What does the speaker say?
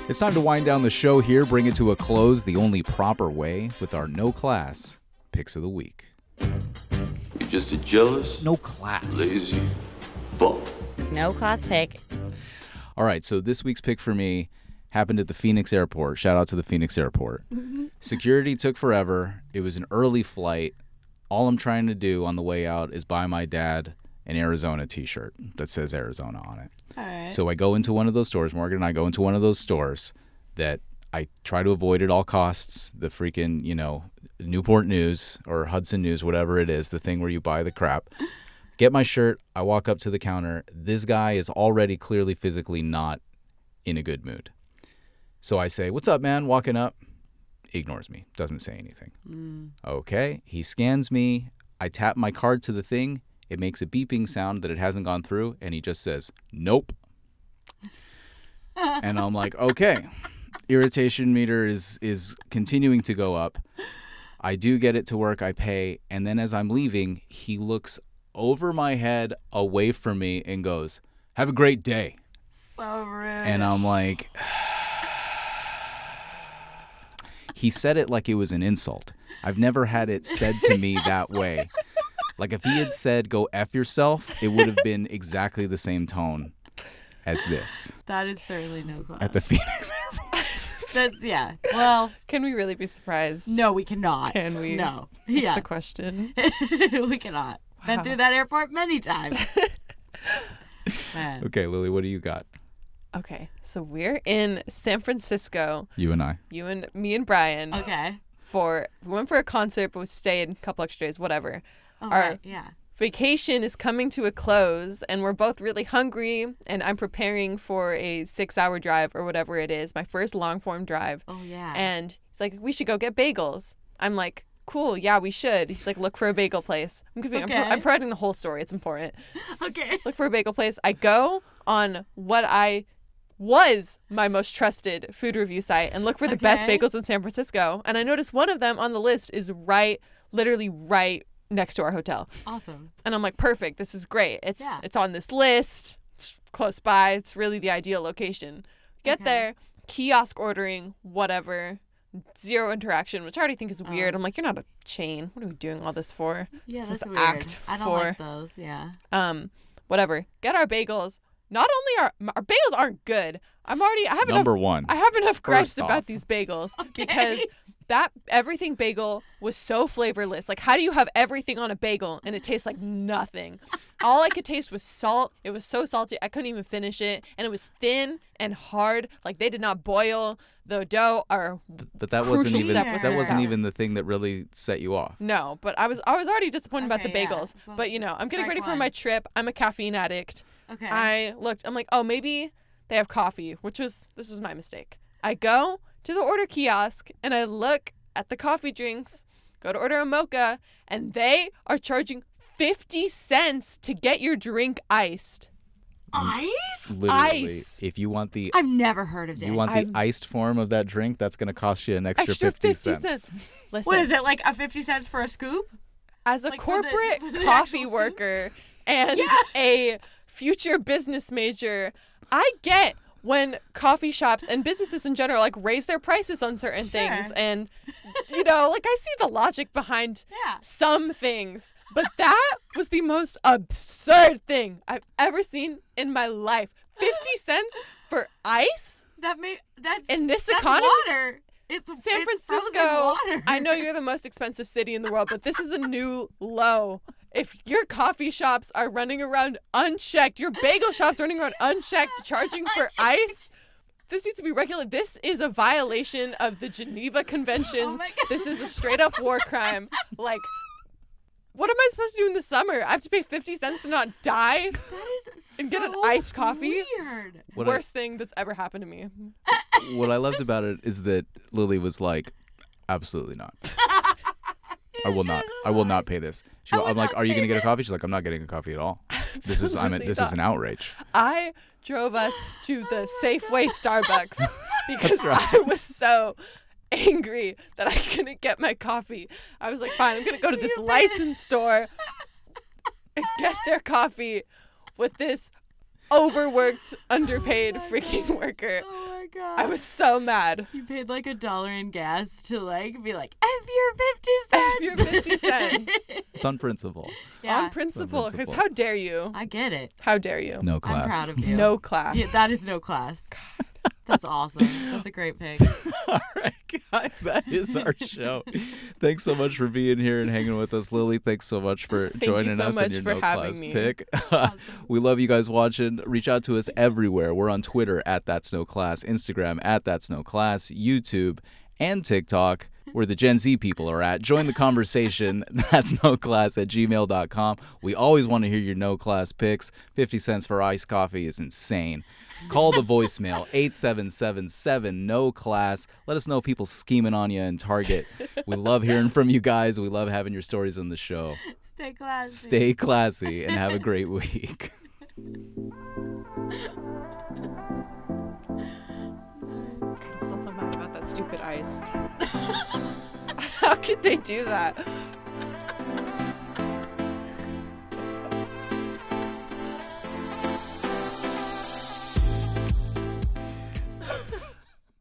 It's time to wind down the show here, bring it to a close the only proper way with our no class picks of the week. You're just a jealous, No class. lazy bum. No class pick. All right, so this week's pick for me happened at the Phoenix airport. Shout out to the Phoenix airport. Security took forever. It was an early flight. All I'm trying to do on the way out is buy my dad an Arizona t-shirt that says Arizona on it. All right. So I go into one of those stores, Morgan and I go into one of those stores that I try to avoid at all costs, the freaking, Newport News or Hudson News, whatever it is, the thing where you buy the crap. Get my shirt. I walk up to the counter. This guy is already clearly physically not in a good mood. So I say, "What's up, man?" Walking up. Ignores me. Doesn't say anything. Okay. He scans me. I tap my card to the thing. It makes a beeping sound that it hasn't gone through, and he just says, "Nope." And I'm like, okay. Irritation meter is continuing to go up. I do get it to work. I pay. And then as I'm leaving, he looks over my head away from me and goes, "Have a great day." So rude. And I'm like, he said it like it was an insult. I've never had it said to me that way. Like if he had said, "Go F yourself," it would have been exactly the same tone as this That is certainly no class. at the Phoenix airport. That's, yeah. Well, Can we really be surprised? no, we cannot. Can we? No. That's Yeah. the question. We cannot. Been Wow. through that airport many times. Man. Okay, Lily, what do you got? Okay, so we're in San Francisco. You and I. You and me and Brian Okay. we went for a concert, but we stayed a couple extra days, whatever. All Our right. Yeah. vacation is coming to a close, and we're both really hungry, and I'm preparing for a 6-hour drive or whatever it is, my first long form drive. Oh, yeah. And he's like, "We should go get bagels." I'm like, "Cool, yeah, we should." He's like, "Look for a bagel place." I'm providing the whole story. It's important. Okay. Look for a bagel place. I go on what I was my most trusted food review site and look for the best Okay. bagels in San Francisco. And I noticed one of them on the list is literally right next to our hotel. Awesome. And I'm like, perfect. This is great. It's Yeah. it's on this list. It's close by. It's really the ideal location. Get Okay. there, kiosk ordering, whatever. Zero interaction, which I already think is weird. I'm like, you're not a chain. What are we doing all this for? Yeah, What's that's this weird. act I don't for? like those. Yeah. Whatever. Get our bagels. Not only our bagels aren't good. I have Number enough. one. I have enough gripes First off. about these bagels because that everything bagel was so flavorless. Like, how do you have everything on a bagel and it tastes like nothing? All I could taste was salt. It was so salty I couldn't even finish it, and it was thin and hard. Like they did not boil the dough or But that crucial wasn't even step was that wasn't sour. even the thing that really set you off. No, but I was already disappointed about the Okay, yeah. bagels. So But I'm getting strike ready for one. my trip. I'm a caffeine addict. Okay. I'm like, oh, maybe they have coffee, this was my mistake. I go to the order kiosk and I look at the coffee drinks, go to order a mocha, and they are charging 50 cents to get your drink iced. Ice? Literally, Ice. if you want the I've never heard of this. you want the iced form of that drink, that's going to cost you an extra 50 cents. Listen, What is it, like a 50 cents for a scoop? as a like for the- corporate for the coffee actual worker and Yeah. a future business major, I get when coffee shops and businesses in general like raise their prices on certain things, Sure. and like I see the logic behind Yeah. some things, but that was the most absurd thing I've ever seen in my life. 50 cents for ice That's in this that's economy? water. It's San it's frozen Francisco, water. I know you're the most expensive city in the world, but this is a new low. If your coffee shops are running around unchecked, your bagel shops running around unchecked, charging for ice, this needs to be regulated. This is a violation of the Geneva Conventions. Oh my God. This is a straight up war crime. Like, what am I supposed to do in the summer? I have to pay 50 cents to not die? That is And get an so iced coffee? Weird. Worst thing that's ever happened to me. What I loved about it is that Lily was like, absolutely not. I will not. I will not pay this. I'm like, are you going to get a coffee? She's like, I'm not getting a coffee at all. This is an outrage. I drove us to the Safeway Starbucks because That's right. I was so angry that I couldn't get my coffee. I was like, fine, I'm going to go to this licensed store and get their coffee with this overworked, underpaid freaking worker. Oh my god. I was so mad. You paid like $1 in gas to like be like, F your 50 cents. F your 50 cents. It's on principle. Yeah, On principle, because principle. how dare you? I get it. How dare you? No class. I'm proud of you. No class. Yeah, that is no class. That's awesome. That's a great pick. All right, guys, that is our show. Thanks so much for being here and hanging with us. Lily, thanks so much for joining so us much in your for no having class me. pick. We love you guys watching. Reach out to us everywhere. We're on Twitter at That's No Class, Instagram at That's No Class, YouTube, and TikTok, where the Gen Z people are at. Join the conversation. That's noclass@gmail.com. We always want to hear your no class picks. 50 cents for iced coffee is insane. Call the voicemail 8777 no class. Let us know people scheming on you in Target. We love hearing from you guys. We love having your stories on the show. Stay classy. Stay classy and have a great week. I'm still so mad about that stupid ice. How could they do that?